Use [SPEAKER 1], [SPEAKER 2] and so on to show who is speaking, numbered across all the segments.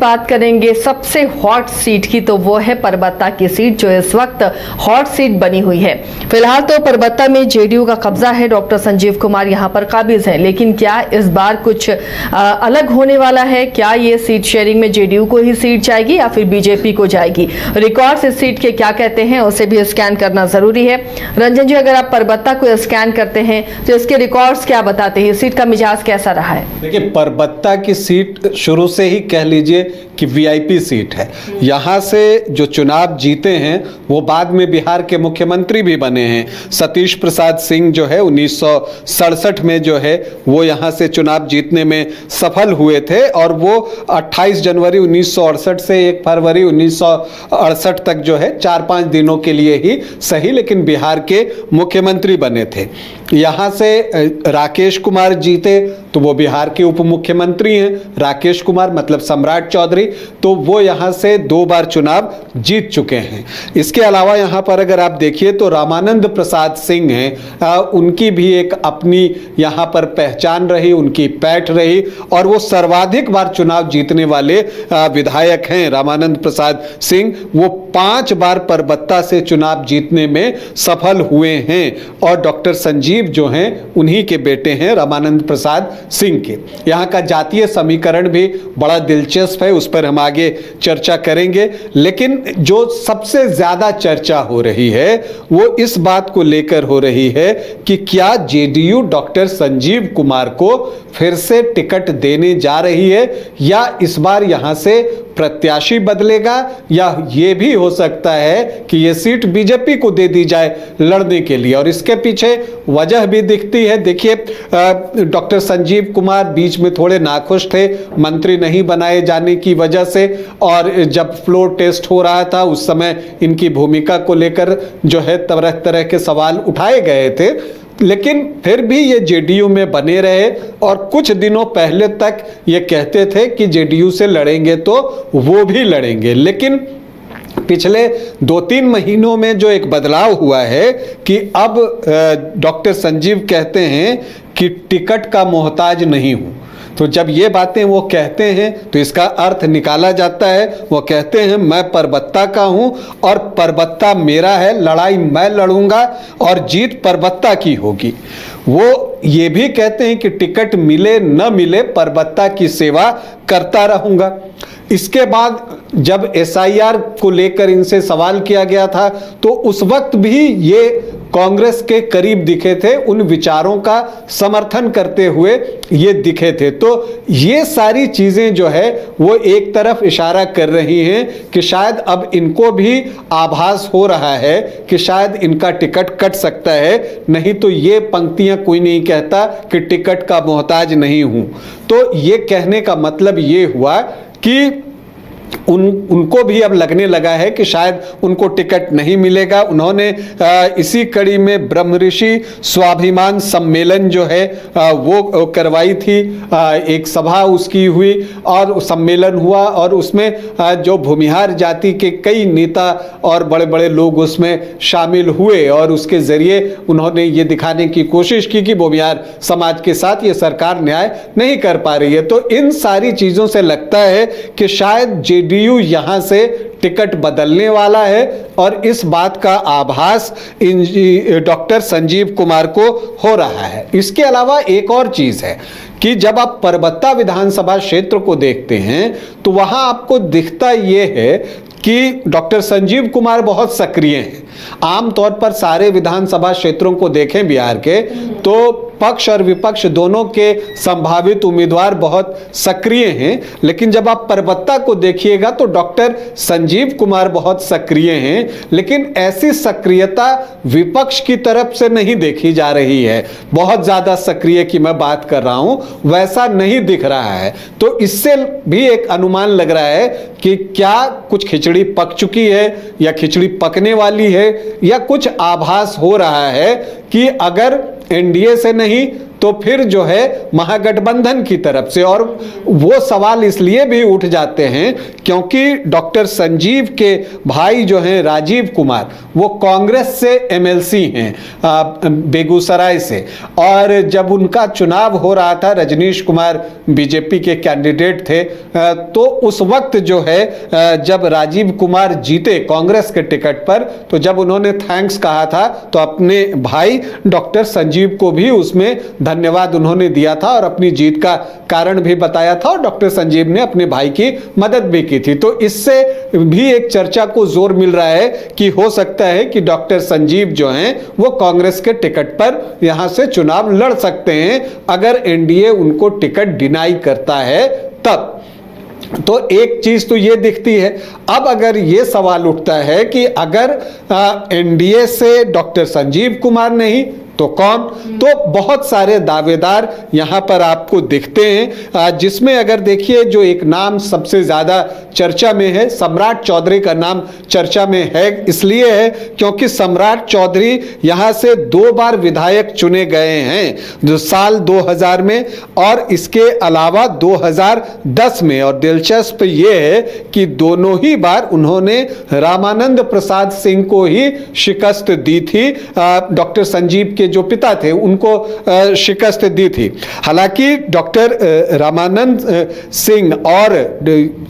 [SPEAKER 1] बात करेंगे सबसे हॉट सीट की, तो वो है परबत्ता की सीट जो इस वक्त हॉट सीट बनी हुई है। फिलहाल तो परबत्ता में जेडीयू का कब्जा है, डॉक्टर संजीव कुमार यहां पर काबिज हैं, लेकिन क्या इस बार कुछ अलग होने वाला है? क्या ये सीट शेयरिंग में जेडीयू को ही सीट जाएगी या फिर बीजेपी को जाएगी? रिकॉर्ड्स इस सीट के क्या कहते हैं उसे भी स्कैन करना जरूरी है। रंजन जी, अगर आप परबत्ता को स्कैन करते हैं तो इसके रिकॉर्ड्स क्या बताते हैं? सीट का मिजाज कैसा रहा है?
[SPEAKER 2] देखिए, परबत्ता की सीट शुरू से ही कह लीजिए कि वीआईपी सीट है। यहाँ से जो चुनाव जीते हैं वो बाद में बिहार के मुख्यमंत्री भी बने हैं। सतीश प्रसाद सिंह जो है 1967 में जो है वो यहाँ से चुनाव जीतने में सफल हुए थे और वो 28 जनवरी 1968 से 1 फरवरी 1968 तक जो है 4-5 दिनों के लिए ही सही, लेकिन बिहार के मुख्यमंत्री बने थे। यहाँ से राकेश कुमार जीते तो वो बिहार के उप मुख्यमंत्री हैं। राकेश कुमार मतलब सम्राट चौधरी, तो वो यहाँ से 2 बार चुनाव जीत चुके हैं। इसके अलावा यहाँ पर अगर आप देखिए तो रामानंद प्रसाद सिंह हैं, उनकी भी एक अपनी यहाँ पर पहचान रही, उनकी पैठ रही और वो सर्वाधिक बार चुनाव जीतने वाले विधायक हैं। रामानंद प्रसाद सिंह वो 5 बार परबत्ता से चुनाव जीतने में सफल हुए हैं और डॉक्टर संजीव जो हैं उन्हीं के बेटे हैं, रामानंद प्रसाद सिंह के। यहाँ का जातीय समीकरण भी बड़ा दिलचस्प है, उस पर हम आगे चर्चा करेंगे। लेकिन जो सबसे ज्यादा चर्चा हो रही है वो इस बात को लेकर हो रही है कि क्या जेडीयू डॉक्टर संजीव कुमार को फिर से टिकट देने जा रही है या इस बार यहां से प्रत्याशी बदलेगा, या ये भी हो सकता है कि ये सीट बीजेपी को दे दी जाए लड़ने के लिए। और इसके पीछे वजह भी दिखती है। देखिए, डॉक्टर संजीव कुमार बीच में थोड़े नाखुश थे मंत्री नहीं बनाए जाने की वजह से, और जब फ्लोर टेस्ट हो रहा था उस समय इनकी भूमिका को लेकर जो है तरह तरह के सवाल उठाए गए थे, लेकिन फिर भी ये जेडीयू में बने रहे और कुछ दिनों पहले तक ये कहते थे कि जेडीयू से लड़ेंगे तो वो भी लड़ेंगे। लेकिन पिछले 2-3 महीनों में जो एक बदलाव हुआ है कि अब डॉक्टर संजीव कहते हैं कि टिकट का मोहताज नहीं हूं। तो जब ये बातें वो कहते हैं तो इसका अर्थ निकाला जाता है, वो कहते हैं मैं परबत्ता का हूं और परबत्ता मेरा है, लड़ाई मैं लड़ूंगा और जीत परबत्ता की होगी। वो ये भी कहते हैं कि टिकट मिले न मिले परबत्ता की सेवा करता रहूंगा। इसके बाद जब एसआईआर को लेकर इनसे सवाल किया गया था तो उस वक्त भी ये कांग्रेस के करीब दिखे थे, उन विचारों का समर्थन करते हुए ये दिखे थे। तो ये सारी चीजें जो है वो एक तरफ इशारा कर रही हैं कि शायद अब इनको भी आभास हो रहा है कि शायद इनका टिकट कट सकता है, नहीं तो ये पंक्तियां कोई नहीं कहता कि टिकट का मोहताज नहीं हूं। तो ये कहने का मतलब ये हुआ कि उनको भी अब लगने लगा है कि शायद उनको टिकट नहीं मिलेगा। उन्होंने इसी कड़ी में ब्रह्म ऋषि स्वाभिमान सम्मेलन जो है वो करवाई थी, एक सभा उसकी हुई और सम्मेलन हुआ और उसमें जो भूमिहार जाति के कई नेता और बड़े बड़े लोग उसमें शामिल हुए और उसके जरिए उन्होंने ये दिखाने की कोशिश की कि भूमिहार समाज के साथ ये सरकार न्याय नहीं कर पा रही है। तो इन सारी चीज़ों से लगता है कि शायद जेडीयू यहां से टिकट बदलने वाला है और इस बात का आभास डॉक्टर संजीव कुमार को हो रहा है। इसके अलावा एक और चीज है कि जब आप परबत्ता विधानसभा क्षेत्र को देखते हैं तो वहां आपको दिखता यह है कि डॉक्टर संजीव कुमार बहुत सक्रिय हैं। आमतौर पर सारे विधानसभा क्षेत्रों को देखें बिहार के तो पक्ष और विपक्ष दोनों के संभावित उम्मीदवार बहुत सक्रिय हैं, लेकिन जब आप परबत्ता को देखिएगा तो डॉक्टर संजीव कुमार बहुत सक्रिय हैं, लेकिन ऐसी सक्रियता विपक्ष की तरफ से नहीं देखी जा रही है। बहुत ज्यादा सक्रिय की मैं बात कर रहा हूं, वैसा नहीं दिख रहा है। तो इससे भी एक अनुमान लग रहा है कि क्या कुछ खिचड़ी पक चुकी है या खिचड़ी पकने वाली है, या कुछ आभास हो रहा है कि अगर एनडीए से नहीं तो फिर जो है महागठबंधन की तरफ से। और वो सवाल इसलिए भी उठ जाते हैं क्योंकि डॉक्टर संजीव के भाई जो हैं राजीव कुमार, वो कांग्रेस से एमएलसी हैं बेगूसराय से, और जब उनका चुनाव हो रहा था, रजनीश कुमार बीजेपी के कैंडिडेट थे, तो उस वक्त जो है जब राजीव कुमार जीते कांग्रेस के टिकट पर, तो जब उन्होंने थैंक्स कहा था तो अपने भाई डॉक्टर संजीव को भी उसमें धन्यवाद उन्होंने दिया था और अपनी जीत का कारण भी बताया था, और डॉक्टर संजीव ने अपने भाई की मदद भी की थी। तो इससे भी एक चर्चा को जोर मिल रहा है कि हो सकता है कि डॉक्टर संजीव जो हैं वो कांग्रेस के टिकट पर यहां से चुनाव लड़ सकते हैं अगर एनडीए उनको टिकट डिनाई करता है तब। तो एक चीज तो ये दिखती है। अब अगर ये सवाल उठता है कि अगर एनडीए से डॉक्टर संजीव कुमार नहीं तो कौन, तो बहुत सारे दावेदार यहां पर आपको दिखते हैं, जिसमें अगर देखिए जो एक नाम सबसे ज्यादा चर्चा में है, सम्राट चौधरी का नाम चर्चा में है। इसलिए है क्योंकि सम्राट चौधरी यहां से 2 बार विधायक चुने गए हैं, जो साल 2000 में और इसके अलावा 2010 में। और दिलचस्प ये है कि दोनों ही बार उन्होंने रामानंद प्रसाद सिंह को ही शिकस्त दी थी, डॉक्टर संजीव के जो पिता थे उनको शिकस्त दी थी। हालांकि डॉक्टर रामानंद सिंह और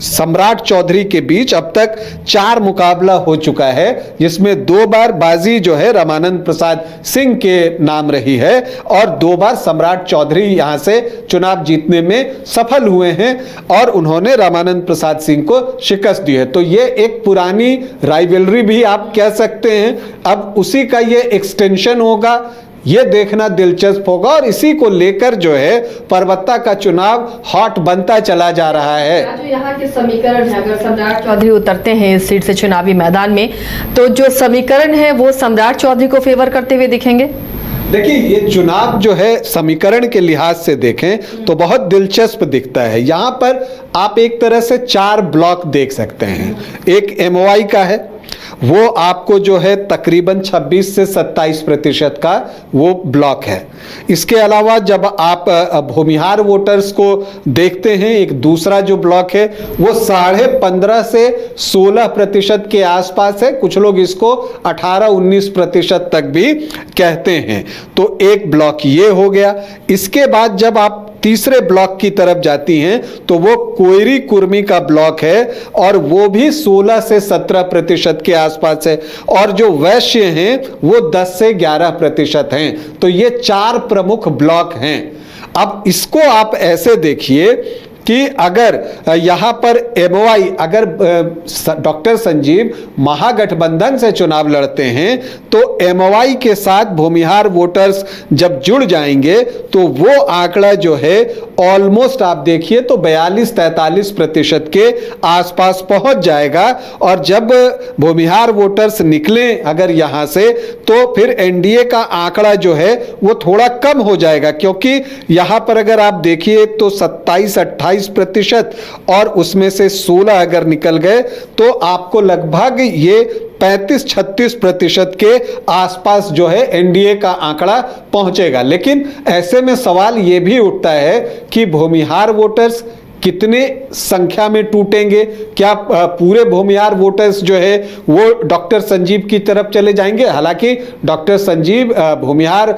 [SPEAKER 2] सम्राट चौधरी के बीच अब तक 4 मुकाबला हो चुका है, जिसमें 2 बार बाजी जो है रामानंद प्रसाद सिंह के नाम रही है और 2 बार सम्राट चौधरी यहां से चुनाव जीतने में सफल हुए हैं और उन्होंने रामानंद प्रसाद सिंह को शिकस्त दी है। तो ये एक पुरानी राइवलरी भी आप कह सकते हैं, अब उसी का ये एक्सटेंशन होगा, ये देखना दिलचस्प होगा। और इसी को लेकर जो है परबत्ता का चुनाव हॉट बनता चला जा रहा है।
[SPEAKER 1] जो यहाँ के समीकरण है, अगर सम्राट चौधरी उतरते हैं इस सीट से चुनावी मैदान में, तो जो समीकरण है वो सम्राट चौधरी को फेवर करते हुए दिखेंगे।
[SPEAKER 2] देखिए ये चुनाव जो है समीकरण के लिहाज से देखें तो बहुत दिलचस्प दिखता है। यहां पर आप एक तरह से 4 ब्लॉक देख सकते हैं। एक एमओआई का है, वो आपको जो है तकरीबन 26 से 27% का वो ब्लॉक है। इसके अलावा जब आप भूमिहार वोटर्स को देखते हैं, एक दूसरा जो ब्लॉक है वो 15.5 से 16% के आसपास है, कुछ लोग इसको 18-19% तक भी कहते हैं। तो एक ब्लॉक ये हो गया। इसके बाद जब आप तीसरे ब्लॉक की तरफ जाती हैं तो वो कोयरी कुर्मी का ब्लॉक है और वो भी 16 से 17% के आसपास है, और जो वैश्य हैं वो 10 से 11% हैं। तो ये 4 प्रमुख ब्लॉक हैं। अब इसको आप ऐसे देखिए कि अगर यहां पर एमओआई, अगर डॉक्टर संजीव महागठबंधन से चुनाव लड़ते हैं तो एमओआई के साथ भूमिहार वोटर्स जब जुड़ जाएंगे तो वो आंकड़ा जो है ऑलमोस्ट आप देखिए तो 42-43% के आसपास पहुंच जाएगा। और जब भूमिहार वोटर्स निकले अगर यहां से, तो फिर एनडीए का आंकड़ा जो है वो थोड़ा कम हो जाएगा, क्योंकि यहां पर अगर आप देखिए तो 27-28% और उसमें से 16 अगर निकल गए तो आपको लगभग ये 35-36% के आसपास जो है एनडीए का आंकड़ा पहुंचेगा। लेकिन ऐसे में सवाल यह भी उठता है कि भूमिहार वोटर्स कितने संख्या में टूटेंगे, क्या पूरे भूमिहार वोटर्स जो है वो डॉक्टर संजीव की तरफ चले जाएंगे। हालांकि डॉक्टर संजीव भूमिहार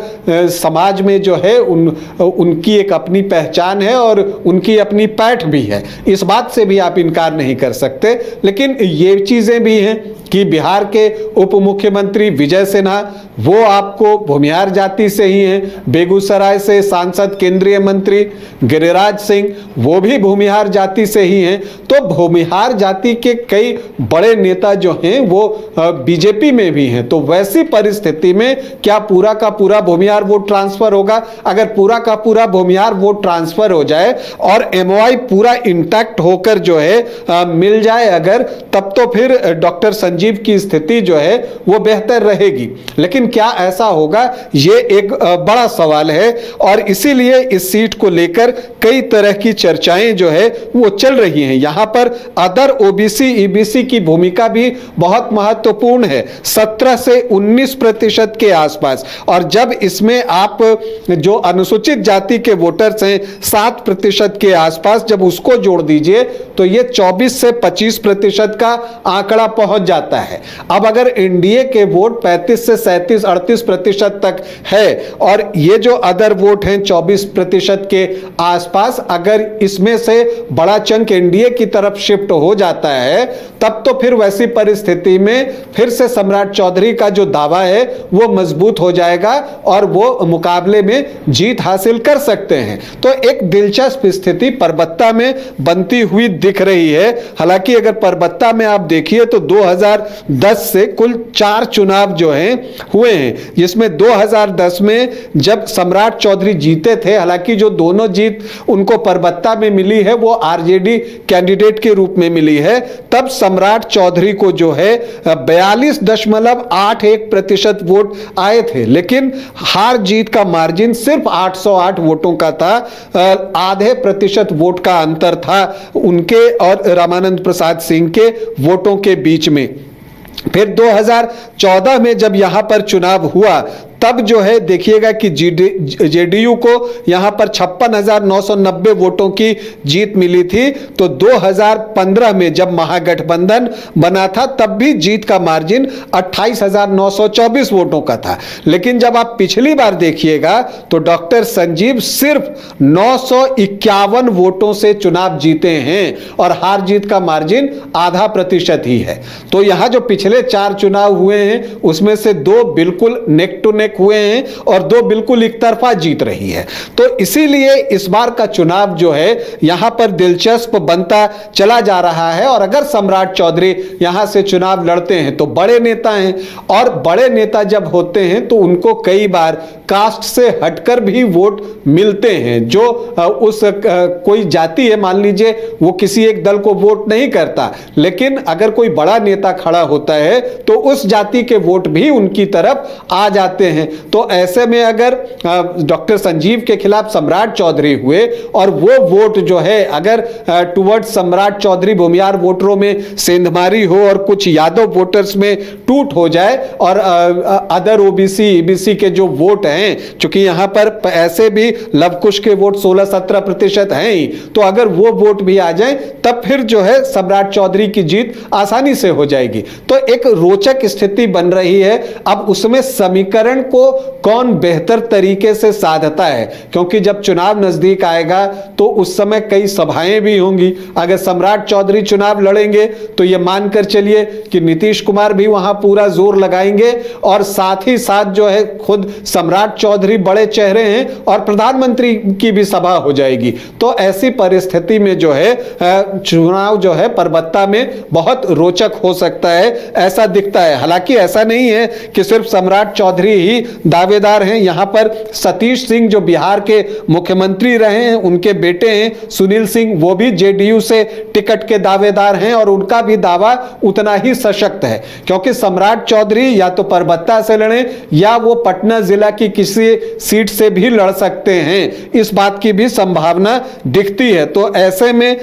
[SPEAKER 2] समाज में जो है उनकी एक अपनी पहचान है और उनकी अपनी पैठ भी है, इस बात से भी आप इनकार नहीं कर सकते। लेकिन ये चीजें भी हैं कि बिहार के उप मुख्यमंत्री विजय सिन्हा वो आपको भूमिहार जाति से ही हैं, बेगूसराय से सांसद केंद्रीय मंत्री गिरिराज सिंह वो भी भूमिहार जाति से ही हैं। तो भूमिहार जाति के कई बड़े नेता जो हैं वो बीजेपी में भी हैं। तो वैसी परिस्थिति में क्या पूरा का पूरा भूमिहार वोट ट्रांसफर होगा? अगर पूरा का पूरा भूमिहार वोट ट्रांसफर हो जाए और एमओआई पूरा इंटैक्ट होकर जो है मिल जाए अगर, तब तो फिर डॉक्टर संजीव संजीव की स्थिति जो है वो बेहतर रहेगी। लेकिन क्या ऐसा होगा, ये एक बड़ा सवाल है और इसीलिए इस सीट को लेकर कई तरह की चर्चाएं जो है वो चल रही हैं। यहां पर अदर ओबीसी ईबीसी की भूमिका भी बहुत महत्वपूर्ण है, 17 से 19% के आसपास। और जब इसमें आप जो अनुसूचित जाति के वोटर्स हैं 7% के आसपास, जब उसको जोड़ दीजिए तो ये 24 से 25% का आंकड़ा पहुंच जाता है। अब अगर एनडीए के वोट 35 से 37 38% तक है और ये जो अदर वोट हैं 24% के आसपास, अगर इसमें से बड़ा चंक एनडीए की तरफ शिफ्ट हो जाता है, तब तो फिर वैसी परिस्थिति में फिर से सम्राट चौधरी का जो दावा है वो मजबूत हो जाएगा और वो मुकाबले में जीत हासिल कर सकते हैं। तो एक दिलचस्प स्थिति परबत्ता में बनती हुई दिख रही है। हालांकि अगर परबत्ता में आप देखिए तो 2010 से कुल 4 चुनाव जो हैं हुए हैं, जिसमें 2010 में जब सम्राट चौधरी जीते थे, हालांकि जो दोनों जीत उनको परबत्ता में मिली है वो आरजेडी कैंडिडेट के रूप में मिली है, तब सम्राट चौधरी को जो है 42.81% वोट आए थे। लेकिन हार जीत का मार्जिन सिर्फ 808 वोटों का था, आधे प्रतिशत वोट का अंतर था उनके और रामानंद प्रसाद सिंह के वोटों के बीच में। फिर 2014 में जब यहां पर चुनाव हुआ तब जो है देखिएगा कि जेडीयू को यहां पर 56,990 वोटों की जीत मिली थी। तो 2015 में जब महागठबंधन बना था तब भी जीत का मार्जिन 28,924 वोटों का था। लेकिन जब आप पिछली बार देखिएगा तो डॉक्टर संजीव सिर्फ 951 वोटों से चुनाव जीते हैं और हार जीत का मार्जिन आधा प्रतिशत ही है। तो यहां जो पिछले 4 चुनाव हुए हैं उसमें से 2 बिल्कुल नेक टू नेक हुए हैं और 2 बिल्कुल एक तरफा जीत रही है। तो इसीलिए इस बार का चुनाव जो है यहां पर दिलचस्प बनता चला जा रहा है। और अगर सम्राट चौधरी यहां से चुनाव लड़ते हैं तो बड़े नेता हैं, और बड़े नेता जब होते हैं तो उनको कई बार कास्ट से हटकर भी वोट मिलते हैं। जो उस कोई जाति है, मान लीजिए वो किसी एक दल को वोट नहीं करता, लेकिन अगर कोई बड़ा नेता खड़ा होता है तो उस जाति के वोट भी उनकी तरफ आ जाते हैं। तो ऐसे में अगर डॉक्टर संजीव के खिलाफ सम्राट चौधरी हुए और वो वोट जो है अगर टुवर्ड्स सम्राट चौधरी भूमियार वोटरों में सेंधमारी हो और कुछ यादव वोटर्स में टूट हो जाए और अदर ओबीसी ईबीसी के जो वोट हैं, चूंकि यहां पर ऐसे भी लवकुश के वोट 16-17% हैं ही, तो अगर वो वोट भी आ जाए तब फिर जो है सम्राट चौधरी की जीत आसानी से हो जाएगी। तो एक रोचक स्थिति बन रही है। अब उसमें समीकरण को कौन बेहतर तरीके से साधता है, क्योंकि जब चुनाव नजदीक आएगा तो उस समय कई सभाएं भी होंगी। अगर सम्राट चौधरी चुनाव लड़ेंगे तो यह मानकर चलिए कि नीतीश कुमार भी वहां पूरा जोर लगाएंगे और साथ ही साथ जो है खुद सम्राट चौधरी बड़े चेहरे हैं और प्रधानमंत्री की भी सभा हो जाएगी। तो ऐसी परिस्थिति में जो है चुनाव जो है परबत्ता में बहुत रोचक हो सकता है, ऐसा दिखता है। हालांकि ऐसा नहीं है कि सिर्फ सम्राट चौधरी ही दावेदार हैं। यहां पर सतीश सिंह जो बिहार के मुख्यमंत्री रहे हैं, उनके बेटे हैं सुनील सिंह, वो भी जेडीयू से टिकट के दावेदार हैं और उनका भी दावा उतना ही सशक्त है, क्योंकि सम्राट चौधरी या तो परबत्ता से लड़े या वो पटना जिला की किसी सीट से भी लड़ सकते हैं, इस बात की भी संभावना दिखती है। तो ऐसे में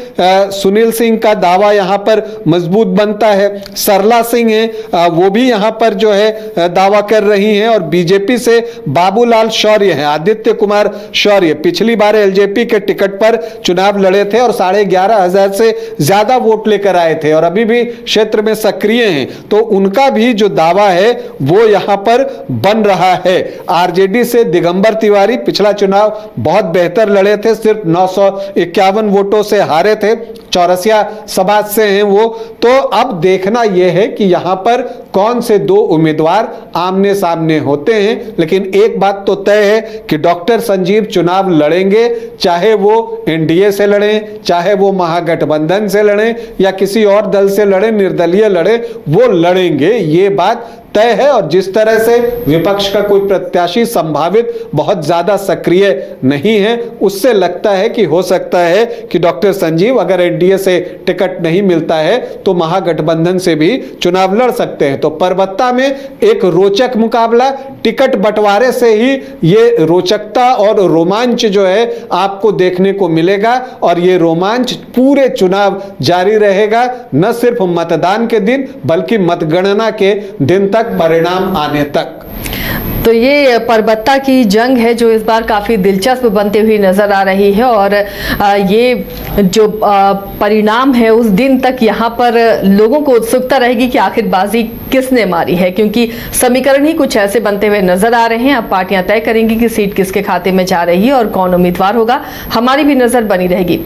[SPEAKER 2] सुनील सिंह का दावा यहां पर मजबूत बनता है। सरला सिंह है, वो भी यहां पर जो है दावा कर रही हैं। और बीजेपी से बाबूलाल शौर्य हैं, आदित्य कुमार शौर्य, पिछली बार एलजेपी के टिकट पर चुनाव लड़े थे और 11,500 से ज्यादा वोट लेकर आए थे और अभी भी क्षेत्र में सक्रिय हैं। तो उनका भी जो दावा है वो यहां पर बन रहा है। आरजेडी से दिगंबर तिवारी पिछला चुनाव बहुत बेहतर लड़े थे, सिर्फ 951 वोटों से हारे थे, चौरसिया समाज से हैं वो। तो अब देखना यह है कि यहां पर कौन से 2 उम्मीदवार आमने सामने होते हैं। लेकिन एक बात तो तय है कि डॉक्टर संजीव चुनाव लड़ेंगे, चाहे वो एनडीए से लड़ें, चाहे वो महागठबंधन से लड़ें या किसी और दल से लड़ें, निर्दलीय लड़ें, वो लड़ेंगे, ये बात तय है और जिस तरह से विपक्ष का कोई प्रत्याशी संभावित बहुत ज्यादा सक्रिय नहीं है, उससे लगता है कि हो सकता है कि डॉक्टर संजीव अगर एनडीए से टिकट नहीं मिलता है तो महागठबंधन से भी चुनाव लड़ सकते हैं। तो परबत्ता में एक रोचक मुकाबला, टिकट बंटवारे से ही ये रोचकता और रोमांच जो है आपको देखने को मिलेगा और ये रोमांच पूरे चुनाव जारी रहेगा, न सिर्फ मतदान के दिन बल्कि मतगणना के दिन तक, परिणाम आने तक।
[SPEAKER 1] तो ये परबत्ता की जंग है जो इस बार काफी दिलचस्प बनते हुई नजर आ रही है और ये जो परिणाम है उस दिन तक यहाँ पर लोगों को उत्सुकता रहेगी कि आखिर बाजी किसने मारी है, क्योंकि समीकरण ही कुछ ऐसे बनते हुए नजर आ रहे हैं। अब पार्टियां तय करेंगी कि सीट किसके खाते में जा रही है और कौन उम्मीदवार होगा। हमारी भी नजर बनी रहेगी।